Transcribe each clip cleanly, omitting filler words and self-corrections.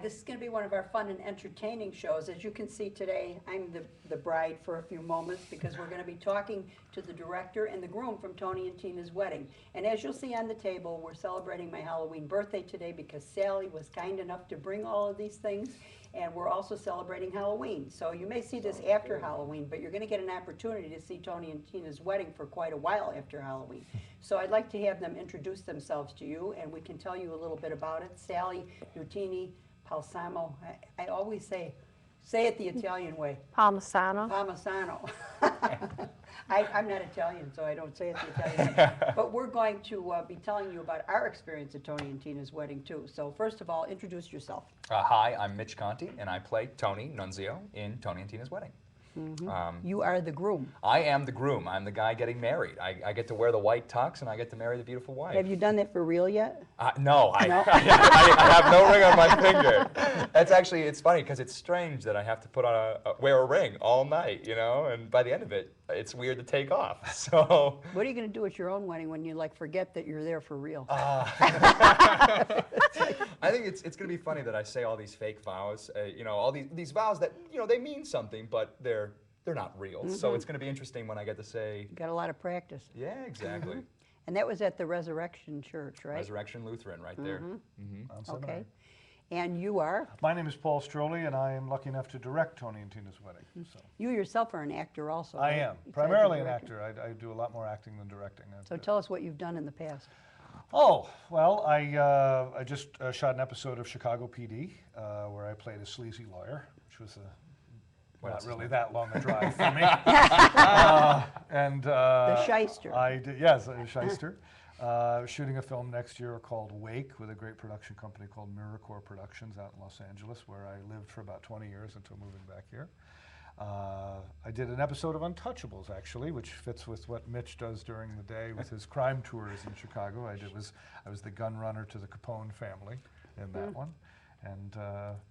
This is going to be one of our fun and entertaining shows. As you can see today, I'm the bride for a few moments because we're going to be talking to the director and the groom from Tony and Tina's wedding. And as you'll see on the table, we're celebrating my Halloween birthday today because Sally was kind enough to bring all of these things. And we're also celebrating Halloween. So you may see this after Halloween, but you're going to get an opportunity to see Tony and Tina's wedding for quite a while after Halloween. So I'd like to have them introduce themselves to you, and we can tell you a little bit about it. Sally Nutini Palsamo. I always say it the Italian way. Parmesano. Parmesano. I'm not Italian, so I don't say it the Italian way. But we're going to be telling you about our experience at Tony and Tina's wedding, too. So first of all, introduce yourself. Hi, I'm Mitch Conti, and I play Tony Nunzio in Tony and Tina's wedding. You are the groom. I am the groom. I'm the guy getting married. I get to wear the white tux, and I get to marry the beautiful wife. Have you done that for real yet? No, I have no ring on my finger. That's actually, it's funny because it's strange that I have to put on wear a ring all night, you know, and by the end of it, it's weird to take off. So. What are you going to do at your own wedding when you like forget that you're there for real? I think it's going to be funny that I say all these fake vows, you know, all these vows that, you know, they mean something, but they're not real. So it's going to be interesting when I get to say. You got a lot of practice. Yeah, exactly. And that was at the Resurrection Church, right? Resurrection Lutheran, right there. Okay. And you are? My name is Paul Stroley, and I am lucky enough to direct Tony and Tina's wedding. So. You yourself are an actor also, I right? am. Primarily an actor. I do a lot more acting than directing. So tell us what you've done in the past. Oh, well, I just shot an episode of Chicago PD where I played a sleazy lawyer, which was not really that long a drive for me. The shyster. I did, yes, a shyster. Shooting a film next year called Wake with a great production company called Miracore Productions out in Los Angeles, where I lived for about 20 years until moving back here. I did an episode of Untouchables, actually, which fits with what Mitch does during the day with his crime tours in Chicago. I was the gun runner to the Capone family in that one. And,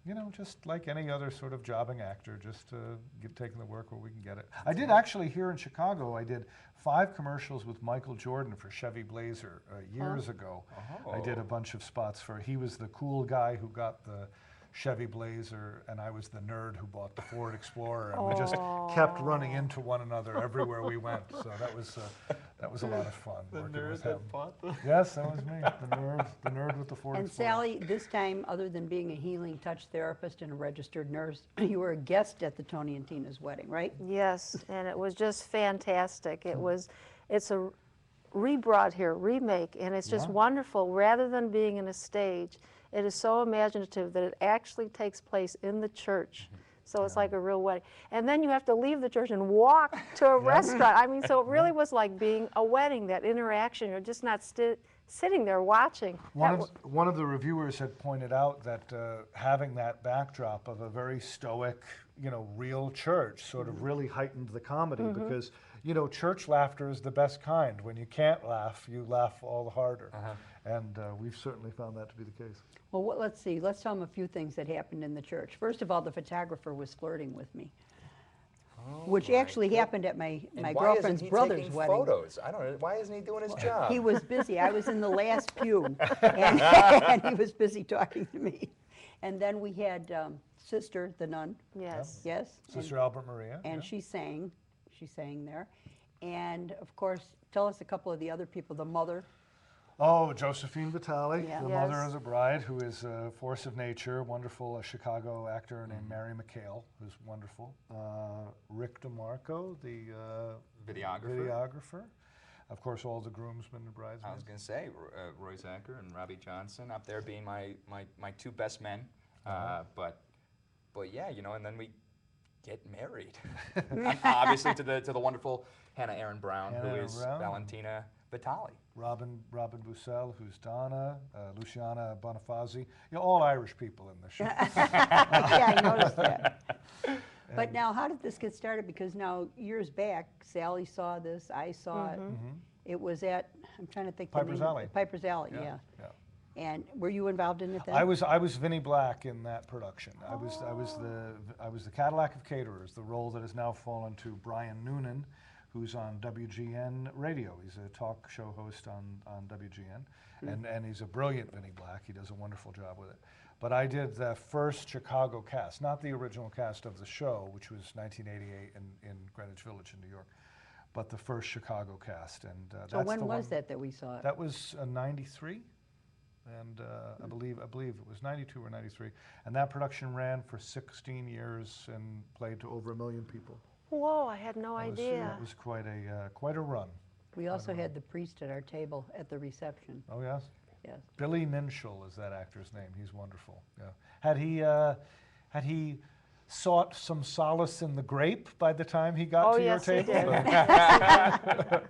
you know, just like any other sort of jobbing actor, just taking the work where we can get it. I did actually here in Chicago, I did 5 commercials with Michael Jordan for Chevy Blazer years ago. I did a bunch of spots for, he was the cool guy who got the Chevy Blazer, and I was the nerd who bought the Ford Explorer, and we just kept running into one another everywhere we went. So that was a lot of fun. The nerd that bought the. Yes, that was me, the nerd with the Ford Explorer. And Sally, this time, other than being a healing touch therapist and a registered nurse, you were a guest at the Tony and Tina's wedding, right? Yes, and it was just fantastic. It's a rebrought here, remake, and it's just wonderful. Rather than being in a stage, it is so imaginative that it actually takes place in the church. So it's like a real wedding. And then you have to leave the church and walk to a restaurant. I mean, so it really was like being a wedding, that interaction. You're just not sitting there watching. One of the reviewers had pointed out that having that backdrop of a very stoic, you know, real church sort of really heightened the comedy because, you know, church laughter is the best kind. When you can't laugh, you laugh all the harder. And we've certainly found that to be the case. Well, let's see. Let's tell them a few things that happened in the church. First of all, the photographer was flirting with me, which actually happened at my girlfriend's brother's wedding. Photos? I don't know. Why isn't he doing his job? He was busy. I was in the last pew, and he was busy talking to me. And then we had Sister, the nun. Yes. Yes. Sister Albert Maria. And she sang. She sang there. And, of course, tell us a couple of the other people. The mother. Oh, Josephine Vitale, Yeah. the Yes. mother of the bride, who is a force of nature, wonderful Chicago actor named Mary McHale, who's wonderful. Rick DeMarco, the videographer. Of course, all the groomsmen and bridesmaids. I was going to say, Roy Zacher and Robbie Johnson up there being my 2 best men. But yeah, you know, and then we get married. Obviously to the wonderful Hannah Aaron Brown, who is Valentina Vitale. Robin Bussell, who's Donna, Luciana Bonifazi, you know, all Irish people in the show. Yeah, I noticed that. But now, how did this get started? Because now, years back, Sally saw this, I saw it. It was at, I'm trying to think. Piper's Alley. Piper's Alley, yeah. And were you involved in it then? I was Vinnie Black in that production. I was the Cadillac of Caterers, the role that has now fallen to Brian Noonan, who's on WGN Radio. He's a talk show host on WGN, and he's a brilliant Vinnie Black. He does a wonderful job with it. But I did the first Chicago cast, not the original cast of the show, which was 1988 in Greenwich Village in New York, but the first Chicago cast. And So that's when the was one, that we saw it? That was 93, and I believe it was 92 or 93. And that production ran for 16 years and played to over 1 million people. Whoa, I had no It was, idea. it was quite a run. We also had the priest at our table at the reception. Oh yes. Yes. Billy Minshall is that actor's name. He's wonderful. Yeah. Had he sought some solace in the grape by the time he got Oh, to yes, he your table? did.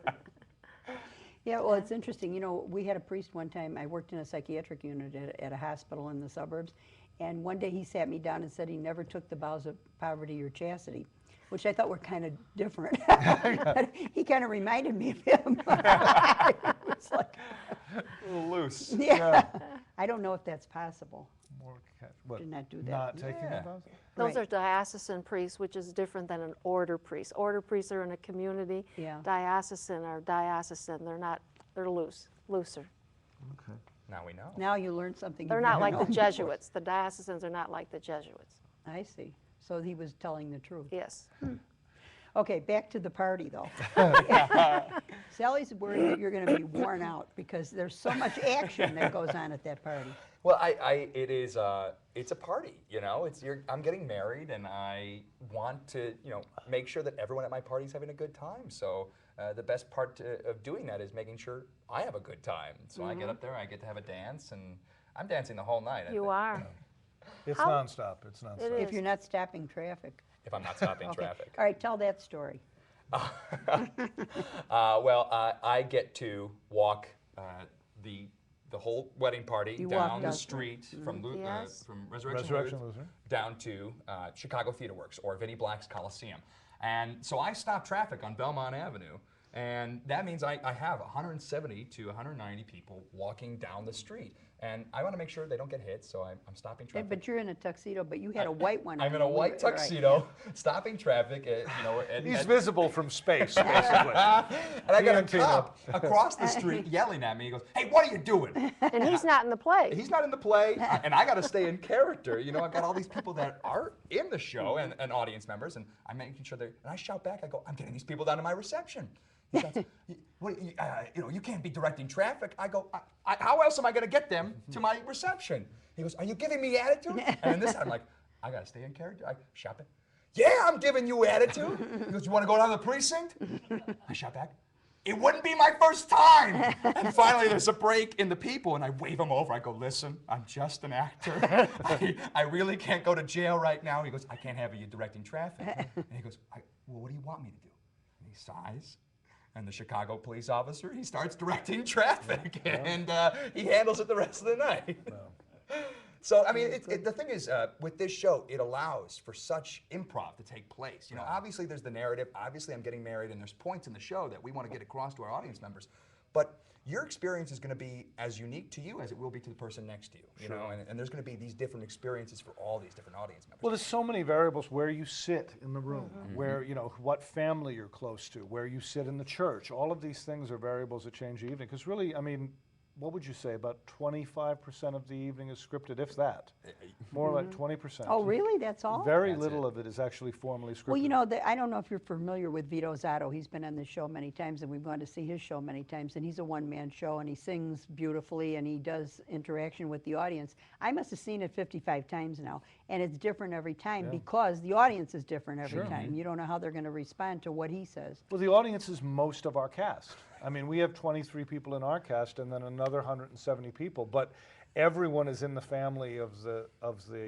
Yeah, well, it's interesting. You know, we had a priest one time. I worked in a psychiatric unit at a hospital in the suburbs. And one day he sat me down and said he never took the vows of poverty or chastity, which I thought were kind of different. But he kind of reminded me of him. It was like, A little loose. yeah. I don't know if that's possible. What, Did not do that. Not taking Yeah. the vows? Those Right. are diocesan priests, which is different than an order priest. Order priests are in a community. Yeah. Diocesan are diocesan. They're looser. Okay. Now we know. Now you learned something. They're you not didn't like know the before. Jesuits. The diocesans are not like the Jesuits. I see. So he was telling the truth. Yes. Okay, back to the party though. Sally's worried that you're going to be worn out because there's so much action that goes on at that party. Well, it's a party, you know. I'm getting married, and I want to, make sure that everyone at my party is having a good time. So the best part of doing that is making sure I have a good time. So I get up there, I get to have a dance, and I'm dancing the whole night. I You think, are. It's How- nonstop. It's nonstop. It If is. you're not stopping traffic. if I'm not stopping Okay. traffic. All right, tell that story. I get to walk the whole wedding party You down walked the up. street from Yes. from Resurrection Resurrection Lutheran. down to Chicago Theater Works or Vinnie Black's Coliseum. And so I stop traffic on Belmont Avenue, and that means I have 170 to 190 people walking down the street. And I want to make sure they don't get hit, so I'm stopping Yeah, traffic. but you're in a tuxedo, but you had a white one. I'm on in a you, white right. tuxedo, stopping traffic, and He's visible from space, basically. and I got a Tino. cop across the street yelling at me. He goes, "Hey, what are you doing?" And he's not in the play. He's not in the play, and I got to stay in character. You know, I've got all these people that are in the show and audience members, and I'm making sure they're. And I shout back, I go, "I'm getting these people down to my reception." He shouts, you can't be directing traffic. I go, how else am I going to get them to my reception? He goes, "Are you giving me attitude?" And this I'm like, I got to stay in character. I shout back, "Yeah, I'm giving you attitude." He goes, "You want to go down to the precinct?" I shout back, "It wouldn't be my first time." And finally, there's a break in the people, and I wave him over. I go, "Listen, I'm just an actor. I really can't go to jail right now." He goes, "I can't have you directing traffic." And he goes, "Well, what do you want me to do?" And he sighs. And the Chicago police officer, he starts directing traffic, and he handles it the rest of the night. So, I mean, the thing is, with this show, it allows for such improv to take place. You know, obviously there's the narrative, obviously I'm getting married, and there's points in the show that we want to get across to our audience members. But your experience is going to be as unique to you as it will be to the person next to you. You know, and there's going to be these different experiences for all these different audience members. Well, there's so many variables: where you sit in the room, where, what family you're close to, where you sit in the church. All of these things are variables that change the evening. Because really, I mean, what would you say? About 25% of the evening is scripted, if that. More like 20%. Oh, really? That's all? Very That's little it. of it is actually formally scripted. Well, I don't know if you're familiar with Vito Zotto. He's been on this show many times, and we've gone to see his show many times. And he's a one-man show, and he sings beautifully, and he does interaction with the audience. I must have seen it 55 times now, and it's different every time because the audience is different every time. You don't know how they're going to respond to what he says. Well, the audience is most of our cast. I mean, we have 23 people in our cast, and then another 170 people, but everyone is in the family of the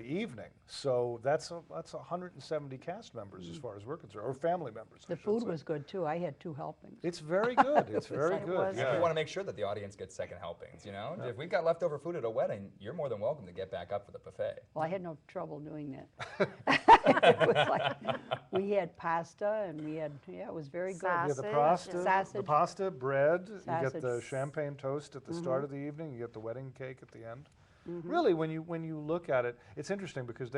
evening. So that's 170 cast members as far as we're concerned, or family members. I The should food say. was good, too. I had 2 helpings. It's very good. It's very It good. was And we Yeah. want to make sure that the audience gets second helpings, you know? If we've got leftover food at a wedding, you're more than welcome to get back up for the buffet. Well, I had no trouble doing that. It was like, we had pasta, and we had, it was very good. You get Sausage. the Sausage. pasta, bread. You get the Sausage. champagne toast at the start of the evening. You get the wedding cake at the end. Really, when you look at it, it's interesting because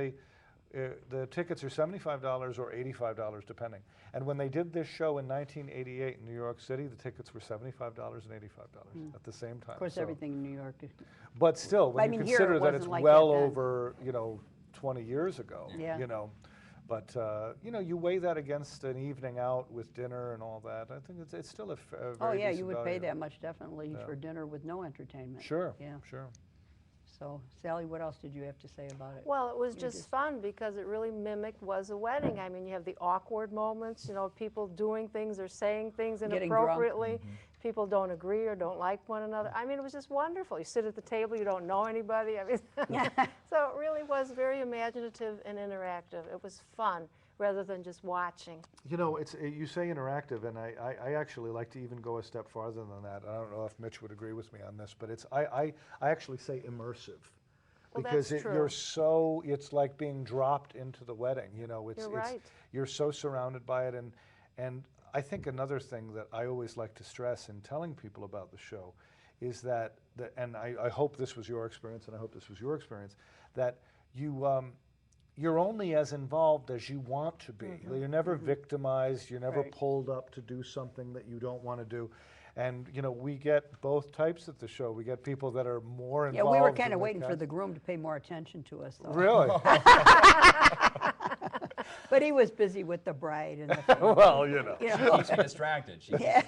the tickets are $75 or $85 depending. And when they did this show in 1988 in New York City, the tickets were $75 and $85 at the same time. Of course, So- everything in New York. But still, when I you mean, here it consider that wasn't it's like well that then. over, 20 years ago, Yeah. But, you weigh that against an evening out with dinner and all that. I think it's still a very Oh, yeah, decent you would pay value. that much definitely Yeah. for dinner with no entertainment. Sure, Yeah. sure. So, Sally, what else did you have to say about it? Well, it was You just just- fun because it really mimicked was a wedding. I mean, you have the awkward moments, people doing things or saying things Getting drunk. inappropriately. People don't agree or don't like one another. I mean, it was just wonderful. You sit at the table, you don't know anybody. I mean, so it really was very imaginative and interactive. It was fun rather than just watching. You say interactive, and I actually like to even go a step farther than that. I don't know if Mitch would agree with me on this, but I actually say immersive. Well, Because that's you're it's like being dropped into the wedding, You're right. You're so surrounded by it, and I think another thing that I always like to stress in telling people about the show is that, and I hope this was your experience, and I hope this was your experience, that you're only as involved as you want to be. You're never victimized, you're never Right. pulled up to do something that you don't want to do. And, we get both types at the show. We get people that are more Yeah, involved. we were in kind of the waiting for cast. the groom to pay more attention to us, though. Really? But he was busy with the bride and the Well, Keeps me distracted. Yeah.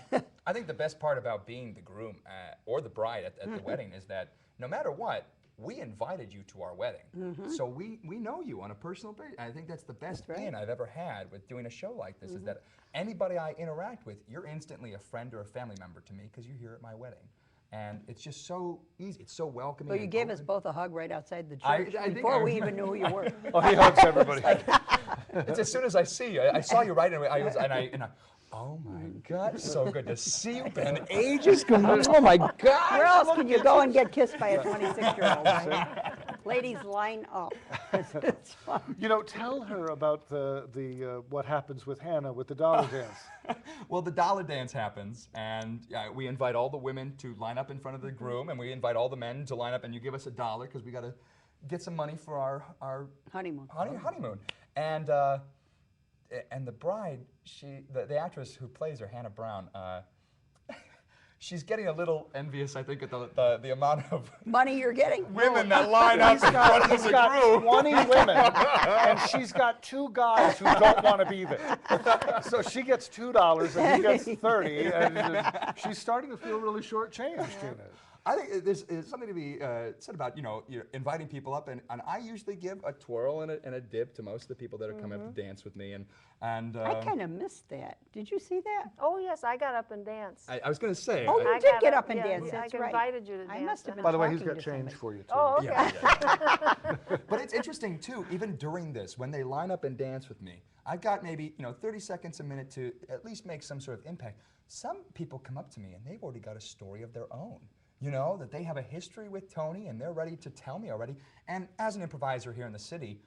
I think the best part about being the groom or the bride at the wedding is that no matter what, we invited you to our wedding. So we know you on a personal basis. I think that's the best in I've ever had with doing a show like this is that anybody I interact with, you're instantly a friend or a family member to me because you're here at my wedding. And it's just so easy. It's so welcoming. Well, you and gave us open. both a hug right outside the I church think before I we remember. even knew who you were. Oh, he hugs everybody. It's as soon as I see you. I saw you right away. Oh my God, it's so good to see you. Been ages. Oh my God. Where else can you go and get kissed by a 26-year-old, right? Ladies, line up. It's fun. Tell her about the what happens with Hannah with the dollar dance. Well, the dollar dance happens, and we invite all the women to line up in front of the groom, and we invite all the men to line up, and you give us $1 because we got to get some money for our Honeymoon. honeymoon. And the bride, the actress who plays her, Hannah Brown, she's getting a little envious, I think, at the amount of Money you're getting? women that line up in front of He's the got groom. 20 women, and she's got 2 guys who don't want to be there. So she gets $2 and he gets 30, and she's starting to feel really shortchanged in it. I think there's something to be said about you're inviting people up, and I usually give a twirl and a dip to most of the people that are coming up to dance with me, and I kind of missed that. Did you see that? Oh, yes, I got up and danced. I was going to say. Oh, I- you I did got get up and yeah, dance, yeah, that's I right. invited you to I dance. must have been By the way, he's talking got to change somebody. for you, too. Oh, okay. But it's interesting too, even during this, when they line up and dance with me, I've got maybe 30 seconds, a minute to at least make some sort of impact. Some people come up to me and they've already got a story of their own. That they have a history with Tony and they're ready to tell me already. And as an improviser here in the city,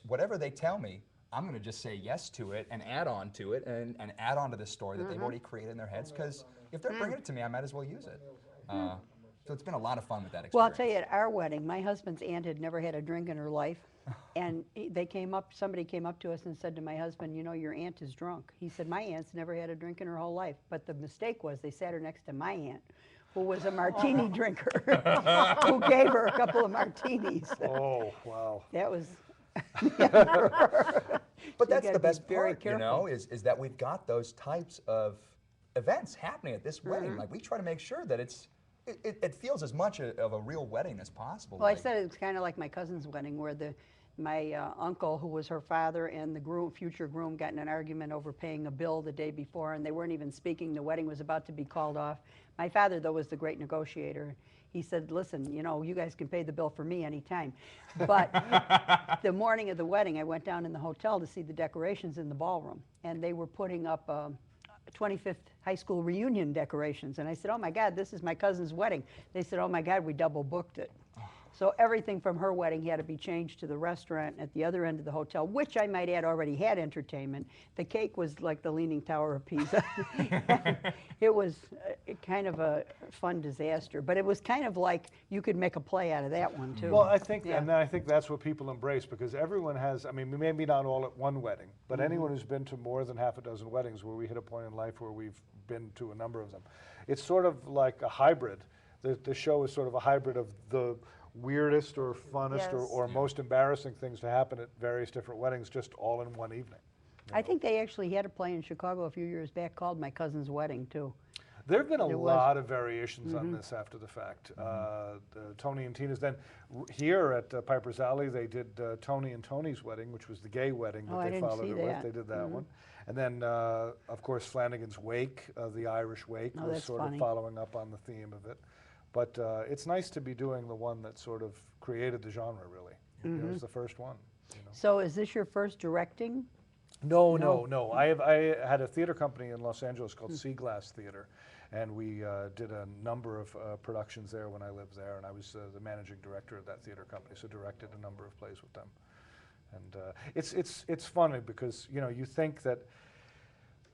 whatever they tell me, I'm going to just say yes to it and add on to it and add on to this story that they've already created in their heads. Because if they're bringing it to me, I might as well use it. So it's been a lot of fun with that experience. Well, I'll tell you, at our wedding, my husband's aunt had never had a drink in her life. And somebody came up to us and said to my husband, your aunt is drunk. He said, my aunt's never had a drink in her whole life. But the mistake was they sat her next to my aunt, who was a martini drinker, who gave her a couple of martinis. Oh, wow. That was. But You that's gotta the be best very part, careful. is that we've got those types of events happening at this wedding. Like we try to make sure that it feels as much of a real wedding as possible. Well, I Like, said it's kind of like my cousin's wedding, where my uncle, who was her father, and the future groom got in an argument over paying a bill the day before, and they weren't even speaking. The wedding was about to be called off. My father, though, was the great negotiator. He said, listen, you guys can pay the bill for me anytime. But the morning of the wedding, I went down in the hotel to see the decorations in the ballroom, and they were putting up 25th high school reunion decorations. And I said, oh my God, this is my cousin's wedding. They said, oh my God, we double booked it. So everything from her wedding had to be changed to the restaurant at the other end of the hotel, which I might add already had entertainment. The cake was like the Leaning Tower of Pisa. It was kind of a fun disaster, but it was kind of like you could make a play out of that one too. Well, I think, Yeah. and I think that's what people embrace, because everyone has, I mean, maybe not all at one wedding, but Mm-hmm. anyone who's been to more than half a dozen weddings where we hit a point in life where we've been to a number of them. It's sort of like a hybrid. The show is sort of a hybrid of the weirdest or funnest Yes. or most embarrassing things to happen at various different weddings, just all in one evening. I think they actually had a play in Chicago a few years back called My Cousin's Wedding too. There have been a There was. lot of variations on this after the fact. Tony and Tina's, then here at Piper's Alley, they did Tony and Tony's wedding, which was the gay wedding Oh, that I they didn't followed see it with. that. They did that one. And then, of course, Flanagan's Wake, the Irish Wake, Oh, was that's sort funny. of following up on the theme of it. But it's nice to be doing the one that sort of created the genre, really. You know, it was the first one. You know. So is this your first directing? No. I had a theater company in Los Angeles called Sea Glass Theater, and we did a number of productions there when I lived there, and I was the managing director of that theater company, so directed a number of plays with them. And it's funny because, you know, you think that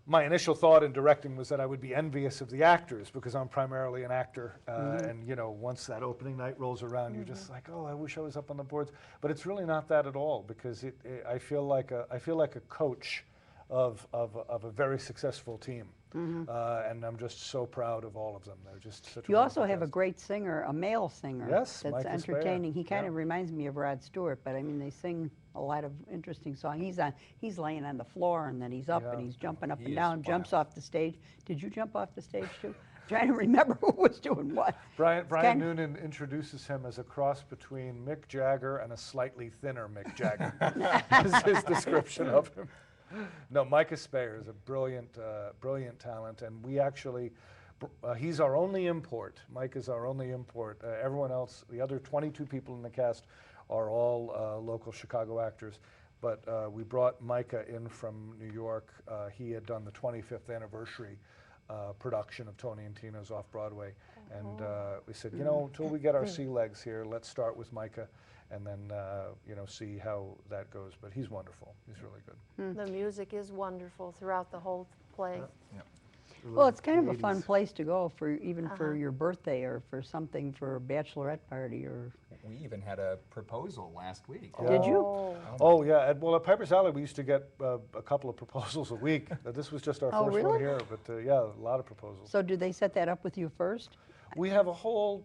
my initial thought in directing was that I would be envious of the actors because I'm primarily an actor, and you know, once that opening night rolls around, you're just like, oh, I wish I was up on the boards. But it's really not that at all, because I feel like a coach of a very successful team, and I'm just so proud of all of them. They're just such. You a also wonderful have a cast. great singer, a male singer. Yes, that's Micah Speyer. entertaining. He kind Yeah. of reminds me of Rod Stewart, but I mean, they sing a lot of interesting songs. He's laying on the floor, and then he's up, and Yeah. he's jumping up He and is down, jumps wild. off the stage. Did you jump off the stage too? Trying to remember who was doing what. Brian kind- Noonan introduces him as a cross between Mick Jagger and a slightly thinner Mick Jagger. Is his description of him. No, Micah Speyer is a brilliant talent, and we actually, he's our only import. Mike is our only import. Everyone else, the other 22 people in the cast, are all local Chicago actors. But we brought Micah in from New York. He had done the 25th anniversary production of Tony and Tina's off-Broadway. And we said, you know, until we get our sea legs here, let's start with Micah and then, you know, see how that goes. But he's wonderful. He's really good. The music is wonderful throughout the whole play. Well, it's kind of a fun 80s. place to go for even for your birthday or for something for a bachelorette party or. We even had a proposal last week. Did you? Oh, Oh, yeah. Well, at Piper's Alley, we used to get a couple of proposals a week. This was just our Oh, first one really? here, but yeah, a lot of proposals. So do they set that up with you first? We got a whole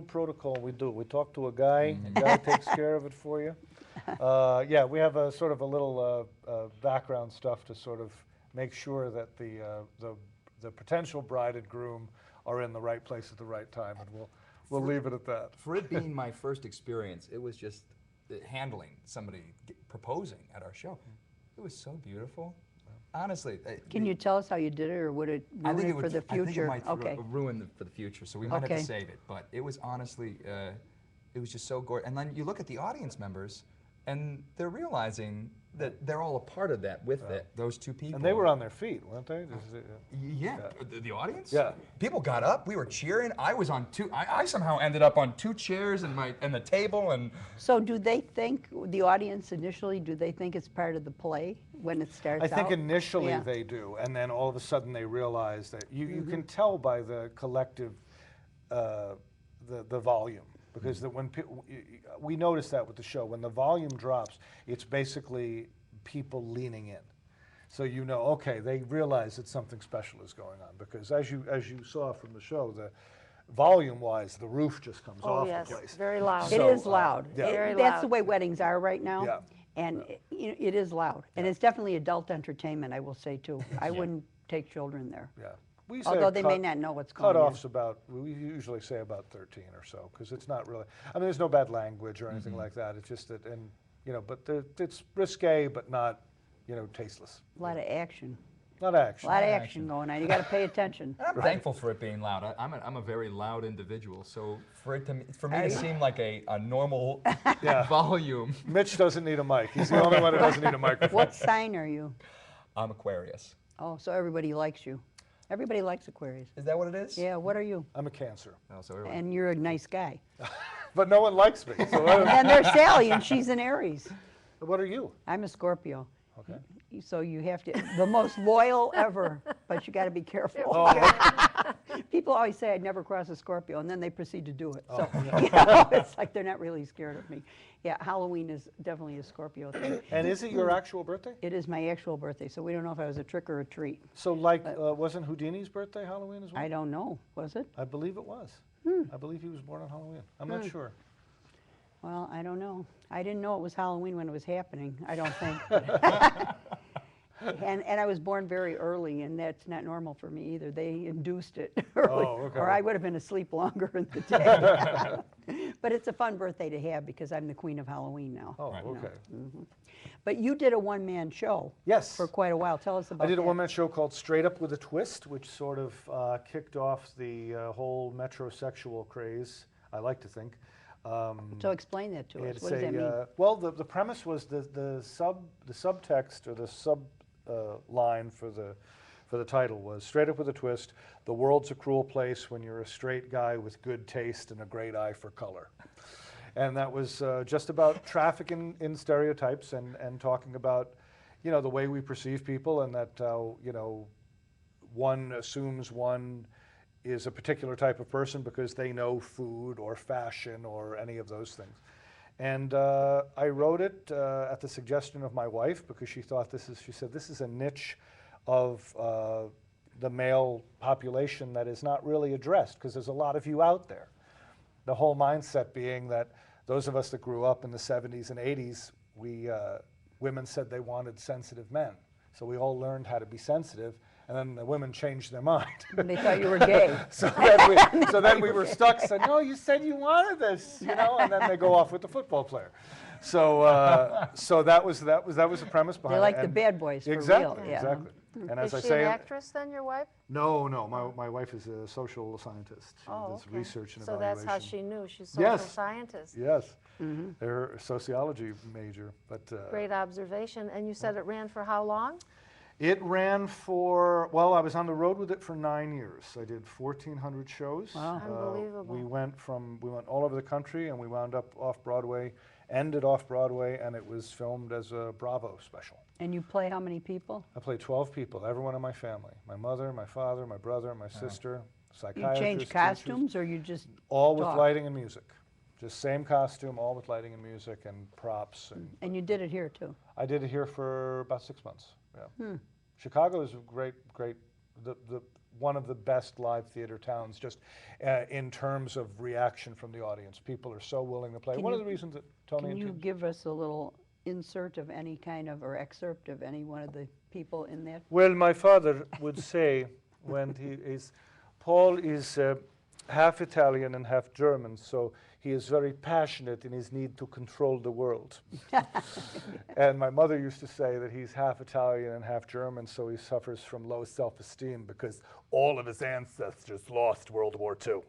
protocol we do. We talk to a guy takes care of it for you. Yeah, we have a sort of a little background stuff to sort of make sure that the potential bride and groom are in the right place at the right time, and we'll leave it at that. For it being my first experience, it was just handling somebody proposing at our show. It was so beautiful. Honestly. Can you tell us how you did it, or would it ruin it for the I think future? it might Okay. ruin for the future, so we might have Okay. to save it. But it was honestly, it was just so gorgeous. And then you look at the audience members, and they're realizing that they're all a part of that with those two people. And they were on their feet, weren't they? Yeah, the audience. Yeah. People got up. We were cheering. I was on two. I somehow ended up on two chairs and the table and. So do they think, the audience initially, do they think it's part of the play when it starts I think out? initially Yeah. they do, and then all of a sudden they realize that you can tell by the collective, the volume, because when we notice that with the show, when the volume drops, it's basically people leaning in. So you know, okay, they realize that something special is going on, because as you saw from the show, the volume-wise, the roof just comes oh off yes, the place. very loud. It So, is loud. yeah. Very That's loud. the way weddings are right now. Yeah. And it is loud. And it's definitely adult entertainment, I will say too. I wouldn't take children there. Yeah. We say Although they may cut- not know what's going on. Cutoff's about, we usually say about 13 or so, because it's not really, I mean, there's no bad language or anything like that. It's just that, and, you know, but it's risque, but not, you know, tasteless. A lot of action. Not action. A lot of action going on. You got to pay attention. And I'm thankful for it being loud. I'm a very loud individual, so for me Are to you? seem like a normal Yeah. volume. Mitch doesn't need a mic. He's the only one who doesn't need a microphone. What sign are you? I'm Aquarius. Oh, so everybody likes you. Everybody likes Aquarius. Is that what it is? Yeah, what are you? I'm a Cancer. Oh, so everyone- And you're a nice guy. but no one likes me. So And then there's Sally, and she's an Aries. what are you? I'm a Scorpio. Okay. So you have to, the most loyal ever, but you got to be careful. Oh, okay. People always say I'd never cross a Scorpio, and then they proceed to do it. So Oh, it's like they're not really scared of me. Yeah, Halloween is definitely a Scorpio thing. And is it your actual birthday? It is my actual birthday, so we don't know if I was a trick or a treat. So like, wasn't Houdini's birthday Halloween as well? I don't know, was it? I believe it was. I believe he was born on Halloween. I'm not sure. Well, I don't know. I didn't know it was Halloween when it was happening, I don't think. And I was born very early, and that's not normal for me either. They induced it early, Oh, okay. or I would have been asleep longer in the day. But it's a fun birthday to have because I'm the queen of Halloween now. Oh, Right. okay. But you did a one-man show Yes. for quite a while. Tell us about I did a that. one-man show called Straight Up with a Twist, which sort of kicked off the whole metrosexual craze, I like to think. So explain that to us. It's What does that mean? well, the premise was the subtext or the line for the title was Straight Up with a Twist. The world's a cruel place when you're a straight guy with good taste and a great eye for color. And that was just about traffic in stereotypes and talking about, you know, the way we perceive people, and that you know, one assumes one is a particular type of person because they know food or fashion or any of those things. And I wrote it at the suggestion of my wife because she thought she said, this is a niche of the male population that is not really addressed because there's a lot of you out there. The whole mindset being that those of us that grew up in the 70s and 80s, women said they wanted sensitive men. So we all learned how to be sensitive, and then the women changed their mind. And they thought you were gay. So then we were stuck saying, no, you said you wanted this, you know, and then they go off with the football player. So so that was the premise behind it. They like the and- bad boys for exactly, real. Yeah. exactly. And as Is I she say, an actress then, your wife? no, my wife is a social scientist. She Oh, does okay. research and So evaluation. that's how she knew. She's a social Yes. scientist. Yes, they're a sociology major, but Great observation. And you said it ran for how long? it ran for, well, I was on the road with it for 9 years. I did 1,400 shows. Wow. Unbelievable. We went all over the country, and we wound up off Broadway, ended off Broadway, and it was filmed as a Bravo special. And you play how many people? I played 12 people, everyone in my family. My mother, my father, my brother, my sister, You psychiatrist. change teachers. costumes, or you just All with talk? lighting and music. Just same costume, all with lighting and music and props. And you did it here too. I did it here for about 6 months. Yeah. Chicago is a great, one of the best live theater towns, just in terms of reaction from the audience. People are so willing to play. Can One you- of the reasons that Tony Can and you Tim- give us a little insert of any kind of, or excerpt of any one of the people in that? Well, my father would say when Paul is half Italian and half German, so he is very passionate in his need to control the world. And my mother used to say that he's half Italian and half German, so he suffers from low self-esteem because all of his ancestors lost World War II.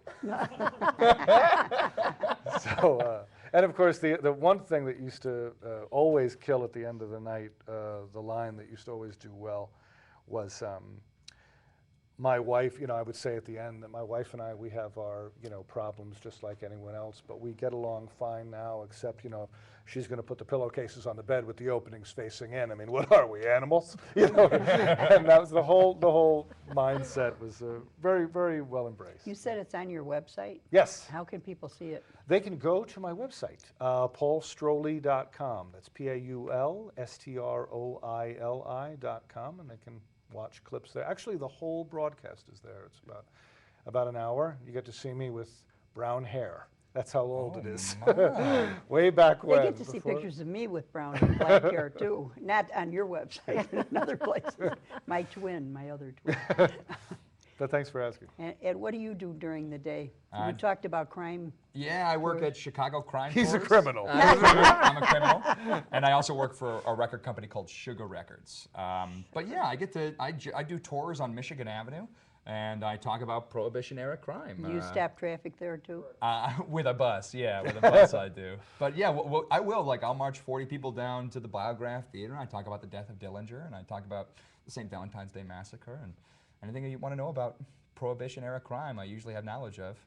So, and of course, the one thing that used to always kill at the end of the night, the line that used to always do well, was my wife, you know, I would say at the end that my wife and I, we have our, you know, problems just like anyone else, but we get along fine now, except, you know, she's going to put the pillowcases on the bed with the openings facing in. I mean, what are we, animals? You know, and that was the whole mindset was very, very well embraced. You said it's on your website? Yes, How can people see it? they can go to my website, paulstroley.com. That's PaulStroley.com, and they can watch clips there. Actually, the whole broadcast is there. It's about an hour. You get to see me with brown hair. That's how old it is. Way back when. They get to see before- pictures of me with brown and black hair too, not on your website, in other places. My twin, my other twin. But thanks for asking. And Ed, what do you do during the day? I- You talked about crime. Yeah, I work at Chicago Crime He's a Tours. criminal. I'm a criminal, and I also work for a record company called Sugar Records. But yeah, I do tours on Michigan Avenue, and I talk about Prohibition-era crime. You stop traffic there too? With a bus, yeah, with a bus I do. But yeah, I will, like, I'll march 40 people down to the Biograph Theater. I talk about the death of Dillinger, and I talk about the St. Valentine's Day Massacre, and anything that you want to know about Prohibition-era crime, I usually have knowledge of.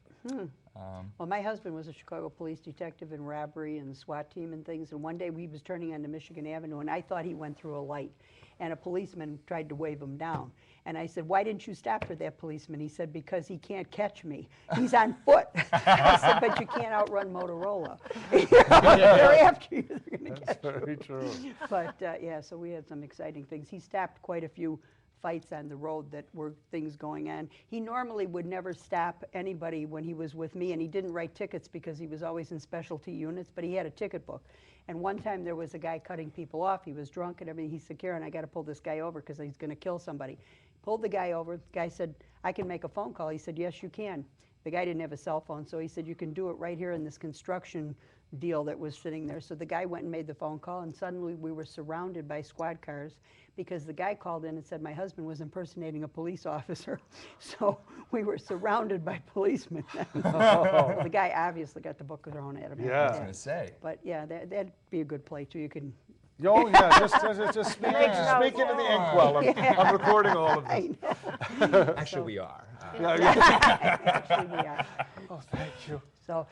Well, my husband was a Chicago police detective in robbery and SWAT team and things, and one day he was turning onto Michigan Avenue, and I thought he went through a light, and a policeman tried to wave him down. And I said, "Why didn't you stop for that policeman?" He said, "Because he can't catch me. He's on foot." I said, "But you can't outrun Motorola. They're after you, they're going to catch you." That's very true. But yeah, so we had some exciting things. He stopped quite a few fights on the road that were things going on. He normally would never stop anybody when he was with me, and he didn't write tickets because he was always in specialty units, but he had a ticket book. And one time there was a guy cutting people off. He was drunk and everything. He said, "Karon, I got to pull this guy over because he's going to kill somebody." Pulled the guy over. The guy said, "I can make a phone call." He said, "Yes, you can." The guy didn't have a cell phone, so he said, "You can do it right here in this construction deal that was sitting there." So the guy went and made the phone call, and suddenly we were surrounded by squad cars because the guy called in and said my husband was impersonating a police officer. So we were surrounded by policemen. The guy obviously got the book thrown at him. Yeah. I was after going that. to say. But yeah, that'd be a good play too. You can. Oh, yeah, just speak, Make just speak notes. into the inkwell. I'm recording all of this. Actually, we are. Actually, we are. Oh, thank you. So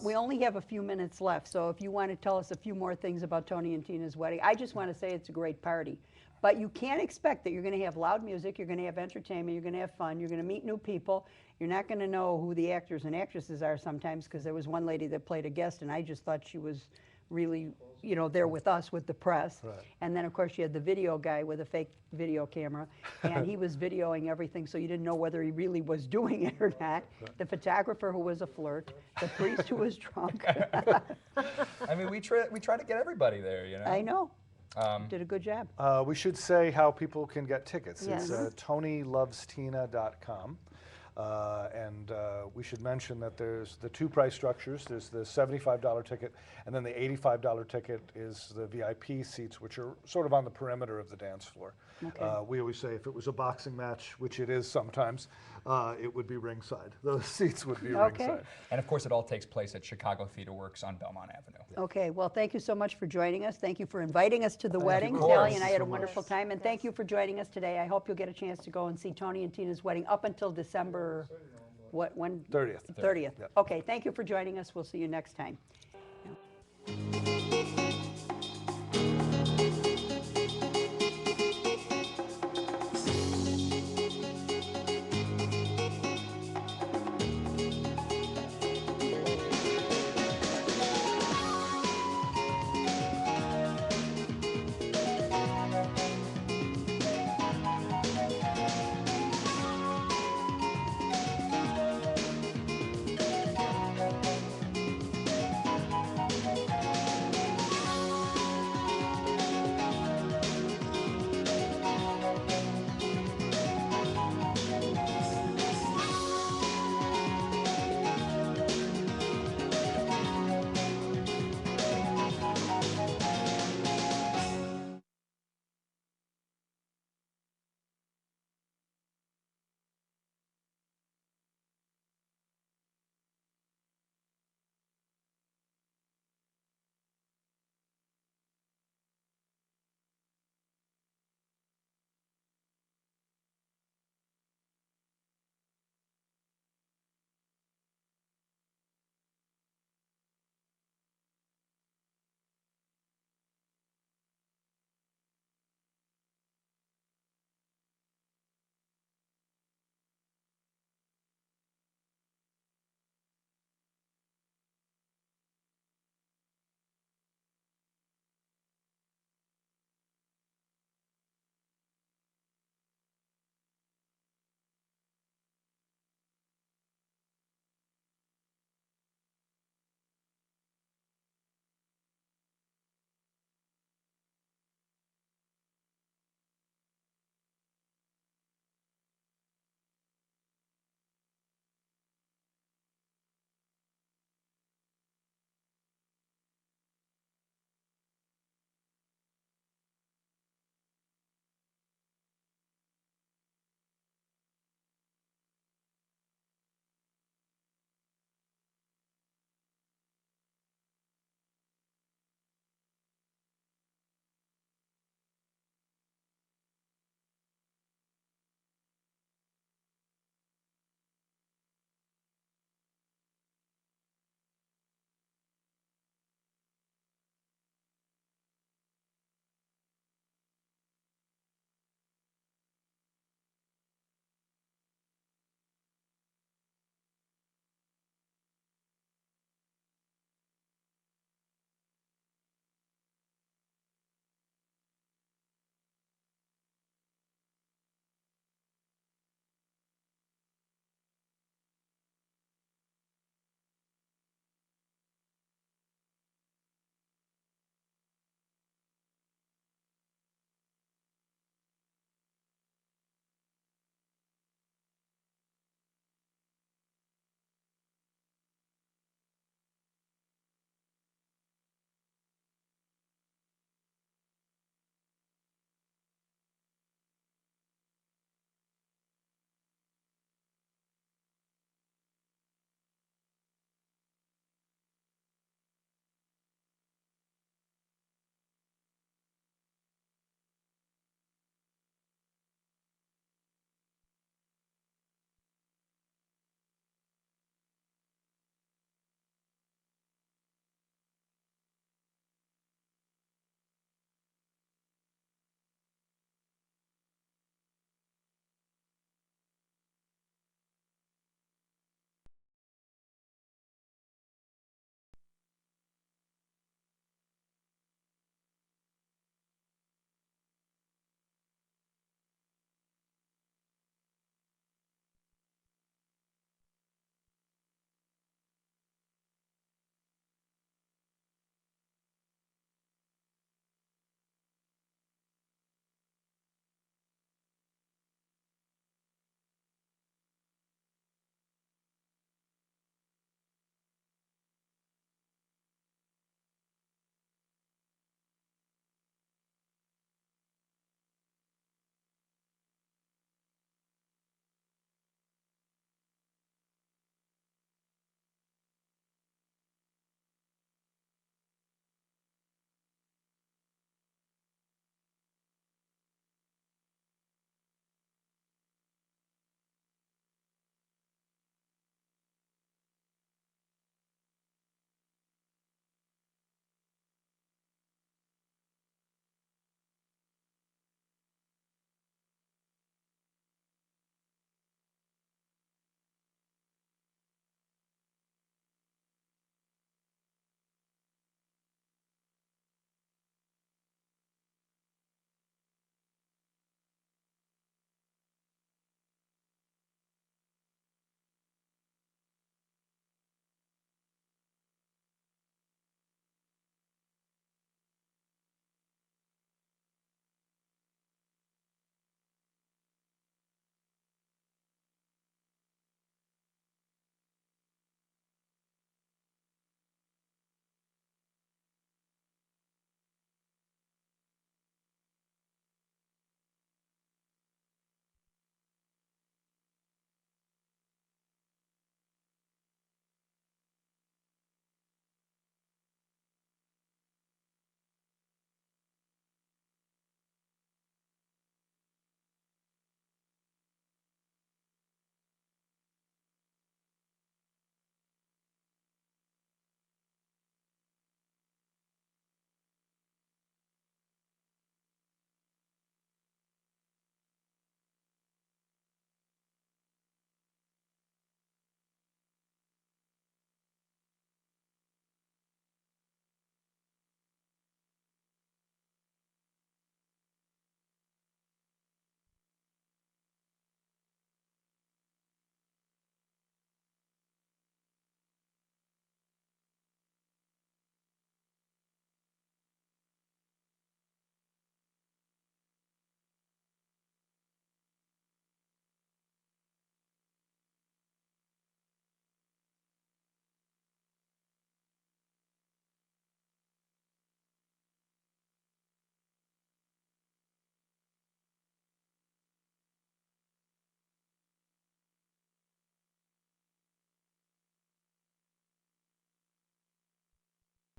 we only have a few minutes left, so if you want to tell us a few more things about Tony and Tina's wedding, I just want to say it's a great party. But you can't expect that you're going to have loud music, you're going to have entertainment, you're going to have fun, you're going to meet new people. You're not going to know who the actors and actresses are sometimes, because there was one lady that played a guest, and I just thought she was really, you know, there with us, with the press. Right. And then, of course, you had the video guy with a fake video camera, and he was videoing everything, so you didn't know whether he really was doing it or not. The photographer who was a flirt, the priest who was drunk. I mean, we try to get everybody there, you know. I know. Did a good job. We should say how people can get tickets. Yes. It's TonyLovesTina.com. And we should mention that there's the two price structures. There's the $75 ticket, and then the $85 ticket is the VIP seats, which are sort of on the perimeter of the dance floor. Okay. We always say if it was a boxing match, which it is sometimes, it would be ringside. Those seats would be Okay. ringside. And of course, it all takes place at Chicago Theater Works on Belmont Avenue. Okay, well, thank you so much for joining us. Thank you for inviting us to the wedding. Of Sally course. and I had a So much. wonderful time, and thank you for joining us today. I hope you'll get a chance to go and see Tony and Tina's wedding up until December, when? 30th. 30th. Yep. Okay, thank you for joining us. We'll see you next time.